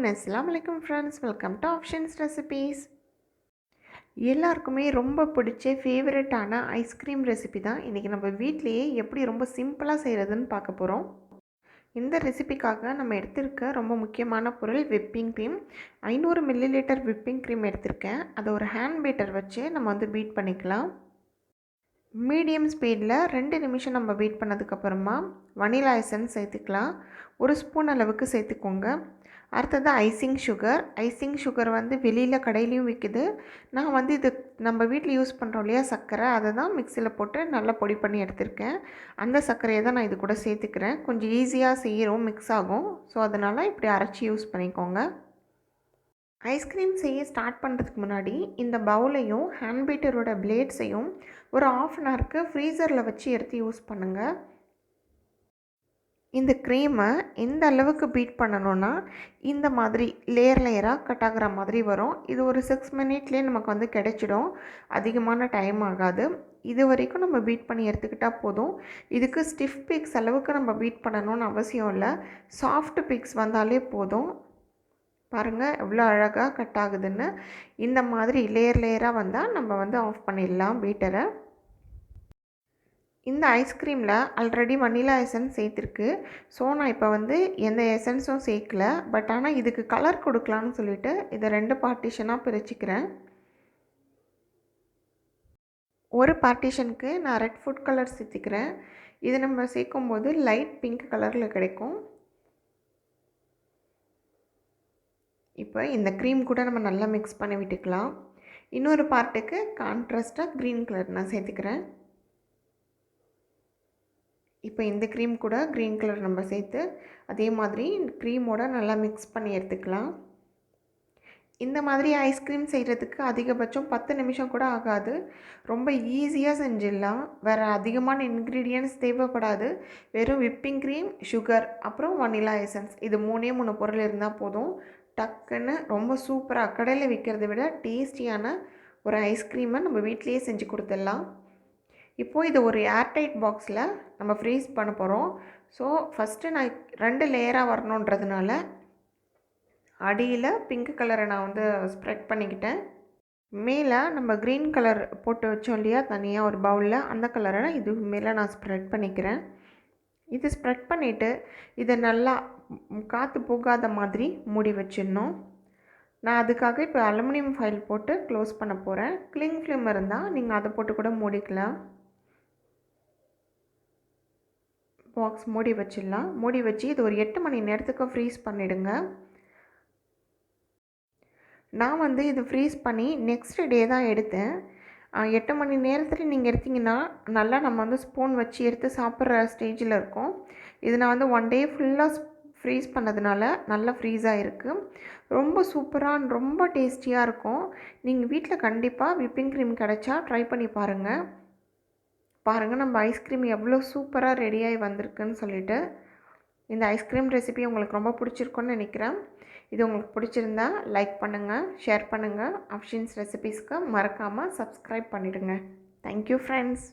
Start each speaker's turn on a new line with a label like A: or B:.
A: அஸ்ஸலாமு அலைக்கும் friends, welcome to options recipes. எல்லாருக்குமே ரொம்ப பிடிச்ச ஃபேவரட்டான ஐஸ்கிரீம் ரெசிபி தான் இன்றைக்கி நம்ம வீட்லேயே எப்படி ரொம்ப சிம்பிளாக செய்கிறதுன்னு பார்க்க போகிறோம். இந்த ரெசிபிக்காக நம்ம எடுத்திருக்க ரொம்ப முக்கியமான பொருள் whipping cream. 500 millilitre whipping cream எடுத்திருக்கேன். அதை ஒரு ஹேண்ட் பீட்டர் வச்சு நம்ம பீட் பண்ணிக்கலாம். மீடியம் ஸ்பீடில் 2 நிமிஷம் நம்ம பீட் பண்ணதுக்கப்புறமா வனிலா எசன்ஸ் சேர்த்துக்கலாம். 1 ஸ்பூன் அளவுக்கு சேர்த்துக்கோங்க. அடுத்தது ஐசிங் சுகர் வெளியில் கடையிலையும் விற்குது. நான் இது நம்ம வீட்டில் யூஸ் பண்ணுறோம் இல்லையா சர்க்கரை, அதை தான் மிக்சியில் போட்டு நல்லா பொடி பண்ணி எடுத்திருக்கேன். அந்த சர்க்கரையை தான் நான் இது கூட சேர்த்துக்கிறேன். கொஞ்சம் ஈஸியாக செய்கிறோம், மிக்ஸ் ஆகும். ஸோ அதனால் இப்படி அரைச்சி யூஸ் பண்ணிக்கோங்க. ஐஸ்கிரீம் செய்ய ஸ்டார்ட் பண்ணுறதுக்கு முன்னாடி இந்த பவுலையும் ஹேண்ட் பீட்டரோட பிளேட்ஸையும் ஒரு ½ அன் ஹவருக்கு ஃப்ரீசரில் வச்சு எடுத்து யூஸ் பண்ணுங்கள். இந்த க்ரீமை எந்த அளவுக்கு பீட் பண்ணணுன்னா இந்த மாதிரி லேயராக கட் ஆகிற மாதிரி வரும். இது ஒரு 6 மினிட்லேயே நமக்கு கிடைச்சிடும். அதிகமான டைம் ஆகாது. இது வரைக்கும் நம்ம பீட் பண்ணி எடுத்துக்கிட்டால் போதும். இதுக்கு ஸ்டிஃப் பீக்ஸ் அளவுக்கு நம்ம பீட் பண்ணணும்னு அவசியம் இல்லை. சாஃப்ட் பீக்ஸ் வந்தாலே போதும். பாருங்கள் எவ்வளோ அழகாக கட் ஆகுதுன்னு. இந்த மாதிரி லேயராக வந்தால் நம்ம ஆஃப் பண்ணிடலாம் பீட்டரை. இந்த ஐஸ்கிரீமில் ஆல்ரெடி வனிலா எசன்ஸ் சேர்த்துருக்கு. ஸோ நான் இப்போ எந்த எசன்ஸும் சேர்க்கல. பட் ஆனால் இதுக்கு கலர் கொடுக்கலான்னு சொல்லிவிட்டு இதை 2 பார்ட்டிஷனாக பிரிச்சுக்கிறேன். ஒரு பார்ட்டிஷனுக்கு நான் ரெட் ஃபுட் கலர் சேர்த்துக்கிறேன். இது நம்ம சேர்க்கும்போது லைட் பிங்க் கலரில் கிடைக்கும். இப்போ இந்த க்ரீம் கூட நம்ம நல்லா மிக்ஸ் பண்ணி விட்டுக்கலாம். இன்னொரு பார்ட்டுக்கு கான்ட்ராஸ்ட்டாக க்ரீன் கலர் நான் சேர்த்துக்கிறேன். இப்போ இந்த க்ரீம் கூட க்ரீன் கலர் நம்ம சேர்த்து அதே மாதிரி க்ரீமோட நல்லா மிக்ஸ் பண்ணி எடுத்துக்கலாம். இந்த மாதிரி ஐஸ்கிரீம் செய்கிறதுக்கு அதிகபட்சம் 10 நிமிஷம் கூட ஆகாது. ரொம்ப ஈஸியாக செஞ்சிடலாம். வேறு அதிகமான இன்க்ரீடியன்ட்ஸ் தேவைப்படாது. வெறும் விப்பிங் க்ரீம், சுகர், அப்புறம் வனிலா எசன்ஸ், இது 3 பொருள் இருந்தால் போதும். டக்குன்னு ரொம்ப சூப்பராக கடையில் விற்கிறத விட டேஸ்டியான ஒரு ஐஸ்கிரீமை நம்ம வீட்டிலையே செஞ்சு கொடுத்துடலாம். இப்போது இது ஒரு ஏர்டைட் பாக்ஸில் நம்ம ஃப்ரீஸ் பண்ண போகிறோம். ஸோ ஃபஸ்ட்டு நான் 2 லேயராக வரணுன்றதுனால அடியில் பிங்க் கலரை நான் ஸ்ப்ரெட் பண்ணிக்கிட்டேன். மேலே நம்ம க்ரீன் கலர் போட்டு வச்சோம் இல்லையா தனியாக ஒரு பவுலில், அந்த கலரை இது மேலே நான் ஸ்ப்ரெட் பண்ணிக்கிறேன். இது ஸ்ப்ரெட் பண்ணிவிட்டு இதை நல்லா காற்று போகாத மாதிரி மூடி வச்சிடணும். நான் அதுக்காக இப்போ அலுமினியம் ஃபைல் போட்டு க்ளோஸ் பண்ண போகிறேன். கிளிங் ஃபிலிம் இருந்தால் நீங்கள் அதை போட்டு கூட மூடிக்கலாம். பாக்ஸ் மூடி வச்சிடலாம். மூடி வச்சு இது ஒரு 8 மணி நேரத்துக்கு ஃப்ரீஸ் பண்ணிவிடுங்க. நான் இது ஃப்ரீஸ் பண்ணி நெக்ஸ்ட் டே தான் எடுத்தேன். 8 மணி நேரத்தில் நீங்கள் எடுத்திங்கன்னா நல்லா நம்ம ஸ்பூன் வச்சு எடுத்து சாப்பிட்ற ஸ்டேஜில் இருக்கும். இது நான் 1 டே ஃபுல்லாக ஃப்ரீஸ் பண்ணதுனால நல்லா ஃப்ரீஸாக இருக்குது. ரொம்ப சூப்பராக ரொம்ப டேஸ்டியாக இருக்கும். நீங்கள் வீட்டில் கண்டிப்பாக விப்பிங் க்ரீம் கிடச்சா ட்ரை பண்ணி பாருங்கள். நம்ம ஐஸ்கிரீம் எவ்வளோ சூப்பராக ரெடியாகி வந்திருக்குன்னு சொல்லிட்டு. இந்த ஐஸ்கிரீம் ரெசிபி உங்களுக்கு ரொம்ப பிடிச்சிருக்குன்னு நினைக்கிறேன். இது உங்களுக்கு பிடிச்சிருந்தா லைக் பண்ணுங்கள், ஷேர் பண்ணுங்கள். ஆப்ஷன்ஸ் ரெசிபீஸ்க்கு மறக்காமல் சப்ஸ்கிரைப் பண்ணிவிடுங்க. Thank you friends.